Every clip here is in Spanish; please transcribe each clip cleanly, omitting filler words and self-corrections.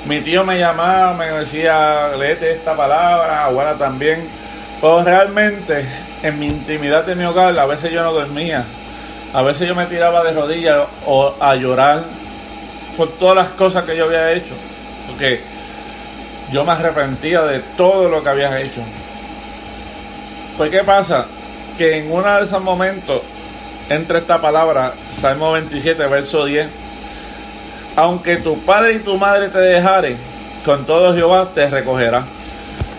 Mi tío me llamaba, me decía, léete esta palabra, abuela también. Pero realmente, en mi intimidad de mi hogar, a veces yo no dormía. A veces yo me tiraba de rodillas o a llorar por todas las cosas que yo había hecho. Porque yo me arrepentía de todo lo que había hecho. Pues ¿qué pasa? Que en uno de esos momentos entra esta palabra, Salmo 27, verso 10. Aunque tu padre y tu madre te dejaren, con todo Jehová te recogerá.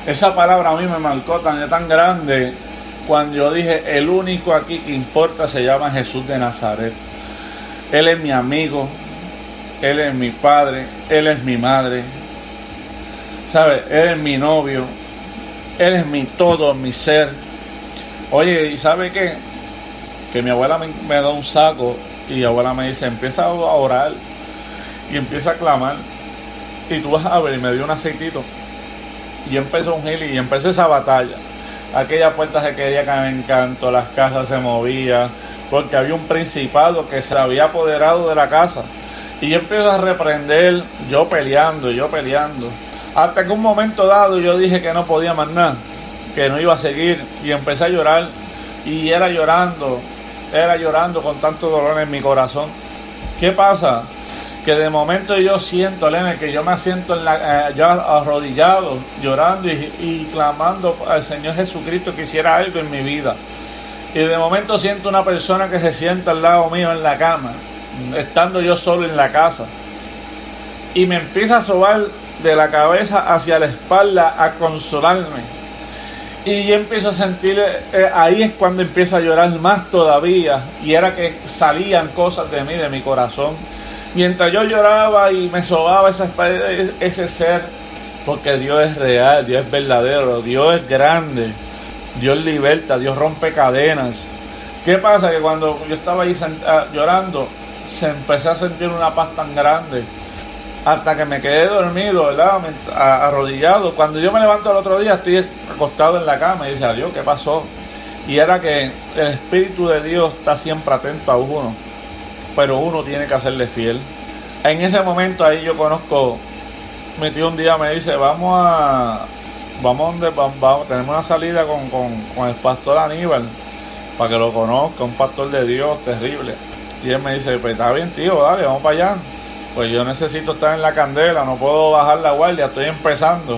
Esa palabra a mí me marcó tan grande cuando yo dije, el único aquí que importa se llama Jesús de Nazaret. Él es mi amigo, Él es mi padre, Él es mi madre, ¿sabes? Él es mi novio, Él es mi todo, mi ser. Oye, ¿y sabe qué? Que mi abuela me da un saco y mi abuela me dice, empieza a orar y empieza a clamar y tú vas a ver, y me dio un aceitito y empezó un gil y empezó esa batalla. Aquella puerta se quería caer en canto, las casas se movían porque había un principado que se había apoderado de la casa. Y yo empiezo a reprender, yo peleando, hasta que un momento dado yo dije que no podía más nada, que no iba a seguir, y empecé a llorar, y era llorando con tanto dolor en mi corazón. ¿Qué pasa? Que de momento yo siento, Elena, que yo me siento ya arrodillado, llorando y clamando al Señor Jesucristo que hiciera algo en mi vida. Y de momento siento una persona que se sienta al lado mío en la cama, estando yo solo en la casa, y me empieza a sobar de la cabeza hacia la espalda a consolarme. Y yo empiezo a sentir, ahí es cuando empiezo a llorar más todavía, y era que salían cosas de mí, de mi corazón. Mientras yo lloraba y me sobaba ese ser, porque Dios es real, Dios es verdadero, Dios es grande, Dios liberta, Dios rompe cadenas. ¿Qué pasa? Que cuando yo estaba ahí llorando, se empecé a sentir una paz tan grande, hasta que me quedé dormido, ¿verdad? Arrodillado. Cuando yo me levanto el otro día, estoy acostado en la cama y dice, adiós, ¿qué pasó? Y era que el Espíritu de Dios está siempre atento a uno, pero uno tiene que hacerle fiel. En ese momento ahí yo conozco, mi tío un día me dice, vamos donde vamos, tenemos una salida con el pastor Aníbal, para que lo conozca, un pastor de Dios terrible. Y él me dice, pues está bien tío, dale, vamos para allá. Pues yo necesito estar en la candela, no puedo bajar la guardia, estoy empezando.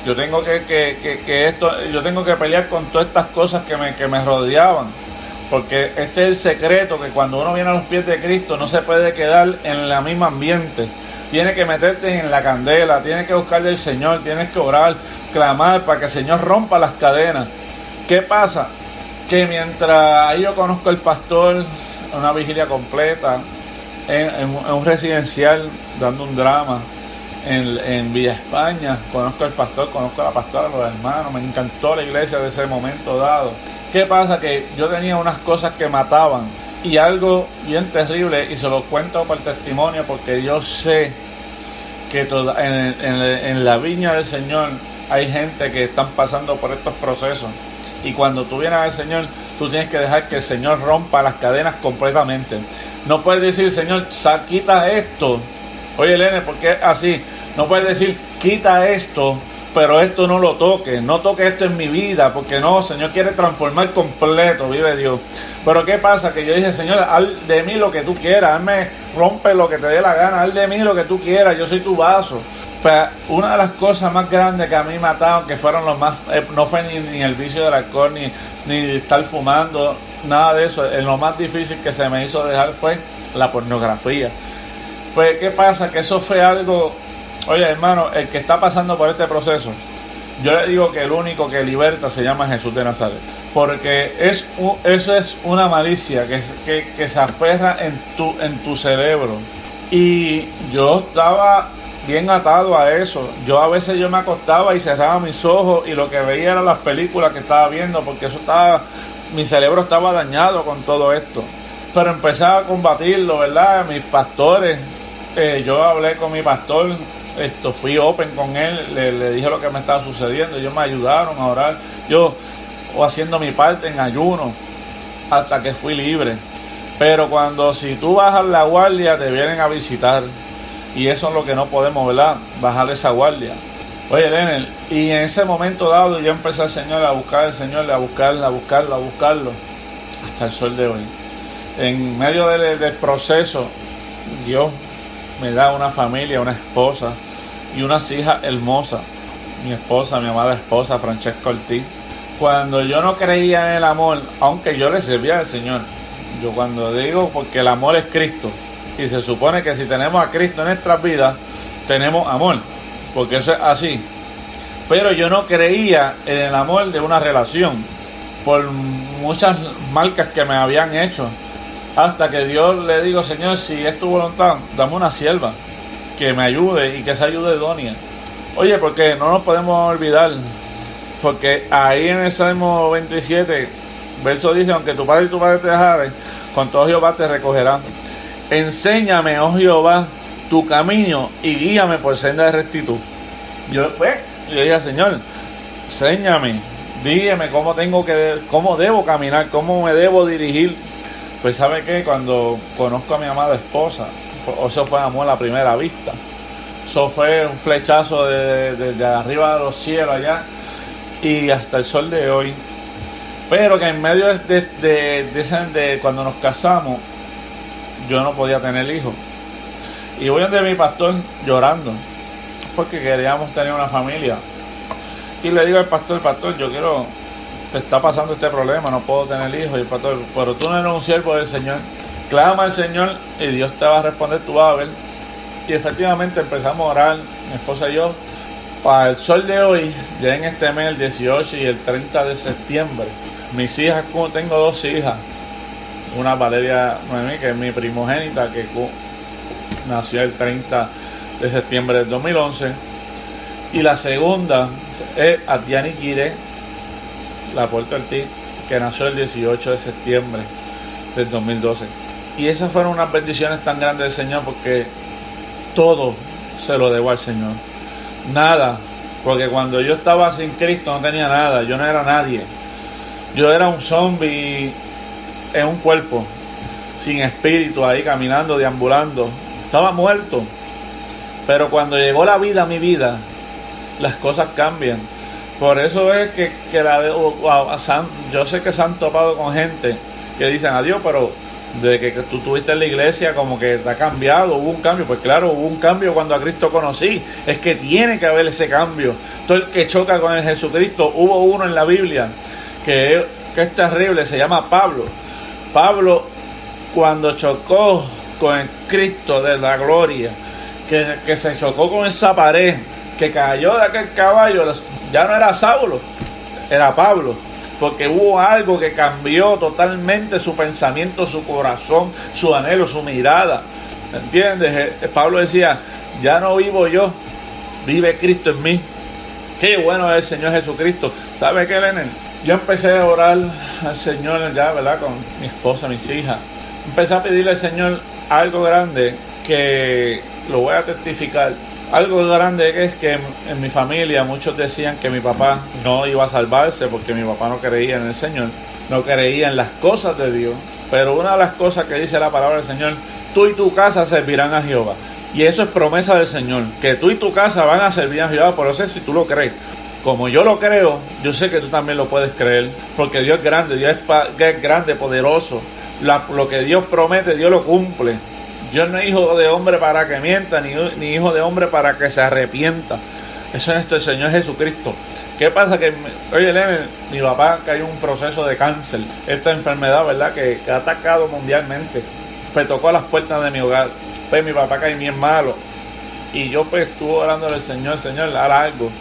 Yo tengo yo tengo que pelear con todas estas cosas que me rodeaban. Porque este es el secreto, que cuando uno viene a los pies de Cristo no se puede quedar en el mismo ambiente. Tienes que meterte en la candela, tienes que buscarle al Señor, tienes que orar, clamar para que el Señor rompa las cadenas. ¿Qué pasa? Que mientras ahí yo conozco al pastor, una vigilia completa, en un residencial, dando un drama, en Villa España, conozco al pastor, conozco a la pastora, los hermanos, me encantó la iglesia de ese momento dado. ¿Qué pasa? Que yo tenía unas cosas que mataban, y algo bien terrible, y se lo cuento por testimonio, porque yo sé que en la viña del Señor hay gente que están pasando por estos procesos, y cuando tú vienes al Señor, tú tienes que dejar que el Señor rompa las cadenas completamente. No puedes decir, Señor, quita esto. Oye, Elena, ¿por qué así? No puedes decir, quita esto, pero esto no lo toque, no toque esto en mi vida, porque no, Señor quiere transformar completo, vive Dios. Pero ¿qué pasa? Que yo dije, Señor, haz de mí lo que tú quieras, hazme, rompe lo que te dé la gana, haz de mí lo que tú quieras, yo soy tu vaso. Pero una de las cosas más grandes que a mí mataron, que fueron los más, no fue ni el vicio del alcohol, ni estar fumando, nada de eso. Lo más difícil que se me hizo dejar fue la pornografía. Pues, ¿qué pasa? Que eso fue algo. Oye, hermano, el que está pasando por este proceso, yo le digo que el único que liberta se llama Jesús de Nazaret. Porque eso es una malicia que se aferra en tu cerebro. Y yo estaba bien atado a eso. A veces yo me acostaba y cerraba mis ojos y lo que veía eran las películas que estaba viendo, porque mi cerebro estaba dañado con todo esto. Pero empecé a combatirlo, ¿verdad? Mis pastores, yo hablé con mi pastor, fui open con él, le dije lo que me estaba sucediendo, ellos me ayudaron a orar, yo haciendo mi parte en ayuno, hasta que fui libre. Pero si tú bajas la guardia, te vienen a visitar. Y eso es lo que no podemos, ¿verdad? Bajar esa guardia. Oye, Leonel, y en ese momento dado yo empecé al Señor a buscar al Señor, a buscarlo, hasta el sol de hoy. En medio del proceso, Dios me da una familia, una esposa y unas hijas hermosas. Mi esposa, mi amada esposa, Francesca Ortiz. Cuando yo no creía en el amor, aunque yo le servía al Señor, yo cuando digo, porque el amor es Cristo, y se supone que si tenemos a Cristo en nuestras vidas, tenemos amor, porque eso es así. Pero yo no creía en el amor de una relación, por muchas marcas que me habían hecho, hasta que Dios le digo, Señor, si es tu voluntad, dame una sierva que me ayude y que se ayude idónea. Oye, porque no nos podemos olvidar, porque ahí en el Salmo 27, verso dice, aunque tu padre y tu madre te dejaren, con todo Jehová te recogerán. Enséñame, oh Jehová, tu camino y guíame por senda de rectitud. Yo dije, Señor, enséñame, dígame cómo debo caminar, cómo me debo dirigir. Pues ¿sabe qué? Cuando conozco a mi amada esposa, eso fue amor a la primera vista. Eso fue un flechazo de arriba de los cielos allá y hasta el sol de hoy. Pero que en medio de cuando nos casamos, yo no podía tener hijos. Y voy donde mi pastor llorando, porque queríamos tener una familia. Y le digo al pastor, te está pasando este problema, no puedo tener hijos. Y el pastor, pero tú no eres un siervo del Señor. Clama al Señor y Dios te va a responder, tú vas a ver. Y efectivamente empezamos a orar, mi esposa y yo, para el sol de hoy, ya en este mes, el 18 y el 30 de septiembre. Mis hijas, tengo dos hijas. Una Valeria Noemí, que es mi primogénita, que nació el 30 de septiembre del 2011. Y la segunda es Atiani Quire, la Puerto Ortiz, que nació el 18 de septiembre del 2012. Y esas fueron unas bendiciones tan grandes del Señor, porque todo se lo debo al Señor. Nada, porque cuando yo estaba sin Cristo no tenía nada, yo no era nadie. Yo era un zombie en un cuerpo, sin espíritu, ahí caminando, deambulando. Estaba muerto. Pero cuando llegó la vida a mi vida, las cosas cambian. Por eso es que yo sé que se han topado con gente que dicen, adiós, pero de que tú estuviste en la iglesia como que te ha cambiado, hubo un cambio. Pues claro, hubo un cambio cuando a Cristo conocí. Es que tiene que haber ese cambio. Todo el que choca con el Jesucristo, hubo uno en la Biblia que es terrible, se llama Pablo. Pablo, cuando chocó con el Cristo de la gloria, que se chocó con esa pared, que cayó de aquel caballo, ya no era Saulo, era Pablo, porque hubo algo que cambió totalmente su pensamiento, su corazón, su anhelo, su mirada. ¿Entiendes? Pablo decía, ya no vivo yo, vive Cristo en mí. Qué bueno es el Señor Jesucristo. ¿Sabe qué, Leonel? Yo empecé a orar al Señor ya, ¿verdad? Con mi esposa, mis hijas. Empecé a pedirle al Señor algo grande, que lo voy a testificar. Algo grande es que en mi familia muchos decían que mi papá no iba a salvarse porque mi papá no creía en el Señor, no creía en las cosas de Dios. Pero una de las cosas que dice la palabra del Señor, tú y tu casa servirán a Jehová. Y eso es promesa del Señor, que tú y tu casa van a servir a Jehová. Por eso, si tú lo crees, como yo lo creo, yo sé que tú también lo puedes creer, porque Dios es grande, Dios es grande, poderoso. Lo que Dios promete, Dios lo cumple. Dios no es hijo de hombre para que mienta, ni hijo de hombre para que se arrepienta. Eso es nuestro Señor Jesucristo. ¿Qué pasa? Que, oye, Leonel, mi papá cayó en un proceso de cáncer. Esta enfermedad, ¿verdad?, que ha atacado mundialmente. Pues tocó a las puertas de mi hogar. Pues mi papá cae bien malo. Y yo pues estuve orándole al Señor, Señor, haz algo.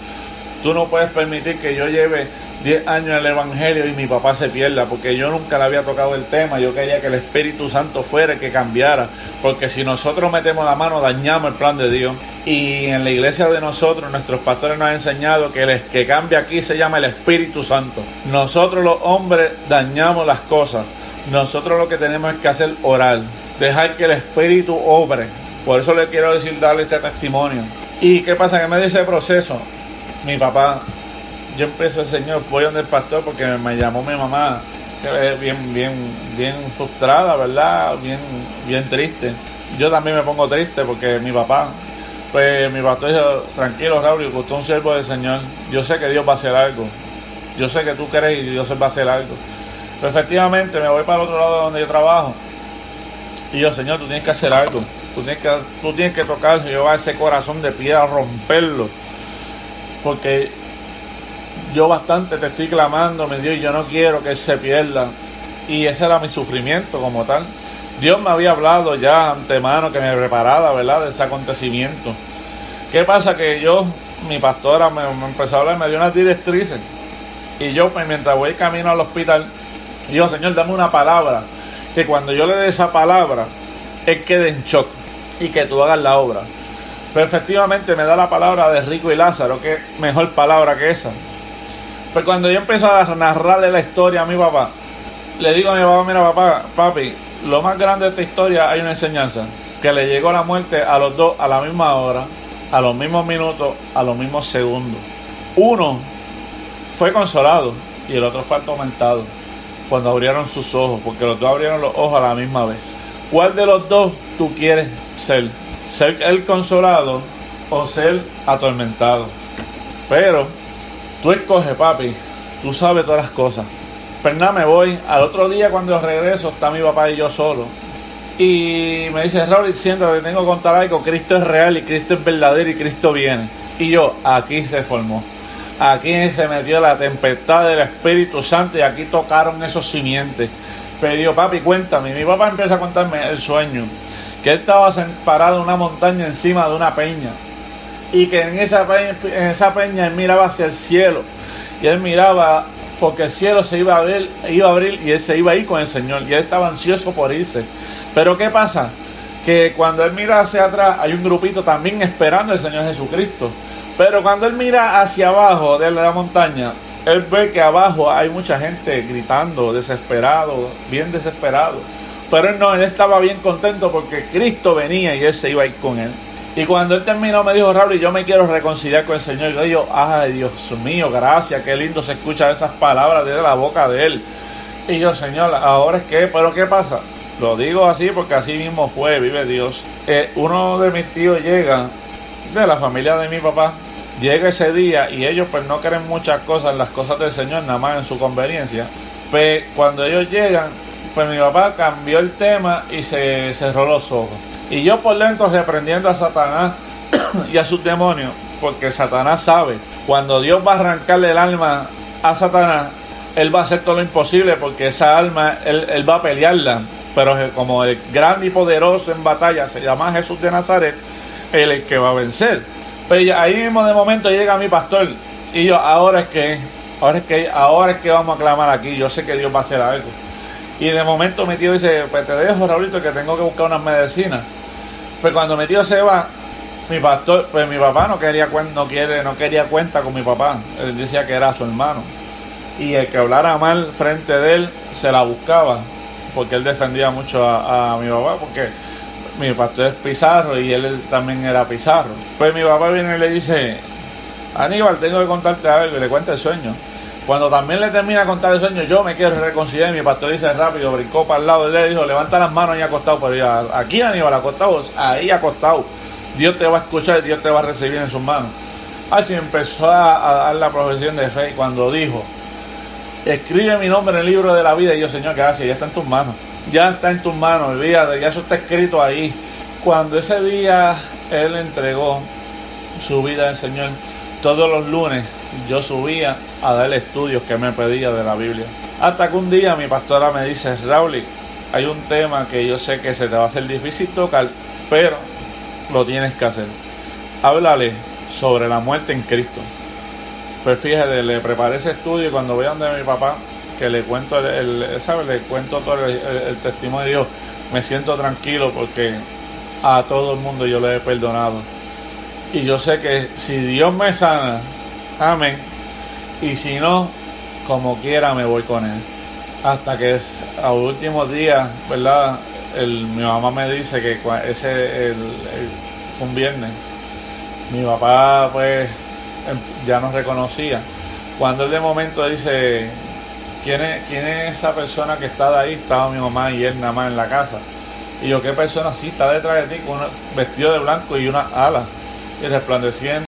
Tú no puedes permitir que yo lleve 10 años en el Evangelio y mi papá se pierda, porque yo nunca le había tocado el tema. Yo quería que el Espíritu Santo fuera el que cambiara, porque si nosotros metemos la mano dañamos el plan de Dios. Y en la iglesia de nosotros, nuestros pastores nos han enseñado que el que cambia aquí se llama el Espíritu Santo. Nosotros los hombres dañamos las cosas. Nosotros lo que tenemos es que hacer orar, dejar que el Espíritu obre. Por eso le quiero darle este testimonio. ¿Y qué pasa? Que en medio de ese proceso, mi papá, yo empecé el Señor, voy donde el pastor porque me llamó mi mamá, bien frustrada, ¿verdad? Bien triste. yo también me pongo triste porque mi papá, pues mi pastor dijo, tranquilo Raúl, que usted es un siervo del Señor, yo sé que Dios va a hacer algo, yo sé que tú crees y Dios va a hacer algo. Pero efectivamente me voy para el otro lado de donde yo trabajo y yo, Señor, tú tienes que hacer algo, tú tienes que tocar, llevar ese corazón de piedra, romperlo, porque yo bastante te estoy clamando, mi Dios, y yo no quiero que él se pierda. Y ese era mi sufrimiento como tal. Dios me había hablado ya antemano que me preparara, ¿verdad?, de ese acontecimiento. ¿Qué pasa? Que mi pastora me empezó a hablar, me dio unas directrices. Y yo, pues, mientras voy camino al hospital, digo, Señor, dame una palabra, que cuando yo le dé esa palabra, él quede en shock y que tú hagas la obra. Pero efectivamente me da la palabra de Rico y Lázaro, que mejor palabra que esa. Pues cuando yo empecé a narrarle la historia a mi papá, le digo a mi papá, mira papi, lo más grande de esta historia hay una enseñanza, que le llegó la muerte a los dos a la misma hora, a los mismos minutos, a los mismos segundos. Uno fue consolado y el otro fue atormentado cuando abrieron sus ojos, porque los dos abrieron los ojos a la misma vez. ¿Cuál de los dos tú quieres ser? ¿Ser el consolado o ser atormentado? Pero tú escoges, papi, tú sabes todas las cosas. Pues nada, me voy. Al otro día cuando regreso está mi papá y yo solo. Y me dice, Raúl, siéntate, tengo que contar algo. Cristo es real y Cristo es verdadero y Cristo viene. Y yo, aquí se formó. Aquí se metió la tempestad del Espíritu Santo y aquí tocaron esos simientes. Pero yo, papi, cuéntame. Y mi papá empieza a contarme el sueño. Que él estaba parado en una montaña encima de una peña. Y que en esa peña él miraba hacia el cielo. Y él miraba porque el cielo se iba a abrir y él se iba a ir con el Señor. Y él estaba ansioso por irse. Pero ¿qué pasa? Que cuando él mira hacia atrás hay un grupito también esperando al Señor Jesucristo. Pero cuando él mira hacia abajo de la montaña, él ve que abajo hay mucha gente gritando, desesperado, bien desesperado. Pero él estaba bien contento porque Cristo venía y él se iba a ir con él. Y cuando él terminó me dijo, Raúl, yo me quiero reconciliar con el Señor. Y yo digo, ay Dios mío, gracias, qué lindo se escuchan esas palabras desde la boca de él. Y yo, Señor, ¿ahora es qué? ¿Pero qué pasa? Lo digo así porque así mismo fue, vive Dios. Uno de mis tíos llega, de la familia de mi papá, llega ese día y ellos pues no creen muchas cosas, las cosas del Señor, nada más en su conveniencia. Pues cuando ellos llegan, pues mi papá cambió el tema y se cerró los ojos. Y yo por dentro reprendiendo a Satanás y a sus demonios, porque Satanás sabe, cuando Dios va a arrancarle el alma a Satanás, él va a hacer todo lo imposible porque esa alma, él va a pelearla. Pero como el grande y poderoso en batalla se llama Jesús de Nazaret, él es el que va a vencer. Pero ahí mismo de momento llega mi pastor y yo, ahora es que vamos a clamar aquí, yo sé que Dios va a hacer algo. Y de momento mi tío dice, pues te dejo, Raulito, que tengo que buscar unas medicinas. Pues cuando mi tío se va, mi pastor, pues mi papá no quería cuenta con mi papá. Él decía que era su hermano. Y el que hablara mal frente de él, se la buscaba. Porque él defendía mucho a mi papá, porque mi pastor es Pizarro y él también era Pizarro. Pues mi papá viene y le dice, Aníbal, tengo que contarte algo, y le cuenta el sueño. Cuando también le termina de contar el sueño, yo me quiero reconciliar y mi pastor dice rápido, brincó para el lado de él y dijo, levanta las manos ahí acostado, pero yo, aquí Aníbal, acostado, ahí acostado, Dios te va a escuchar y Dios te va a recibir en sus manos. Y empezó a dar la profesión de fe y cuando dijo, escribe mi nombre en el libro de la vida, y yo, Señor, gracias, ya está en tus manos, ya está en tus manos, olvídate, ya eso está escrito ahí. Cuando ese día él entregó su vida al Señor, todos los lunes yo subía a darle estudios que me pedía de la Biblia. Hasta que un día mi pastora me dice, Raúl, hay un tema que yo sé que se te va a hacer difícil tocar, pero lo tienes que hacer. Háblale sobre la muerte en Cristo. Pues fíjate, le preparé ese estudio y cuando voy a donde mi papá, que le cuento le cuento todo el testimonio de Dios, me siento tranquilo porque a todo el mundo yo le he perdonado. Y yo sé que si Dios me sana, amén. Y si no, como quiera me voy con él. Hasta que a los últimos días, ¿verdad? Mi mamá me dice que fue un viernes. Mi papá pues ya nos reconocía. Cuando él de momento dice, ¿quién es esa persona que está de ahí? Estaba mi mamá y él nada más en la casa. Y yo, ¿qué persona así está detrás de ti con vestido de blanco y una ala? Y resplandecía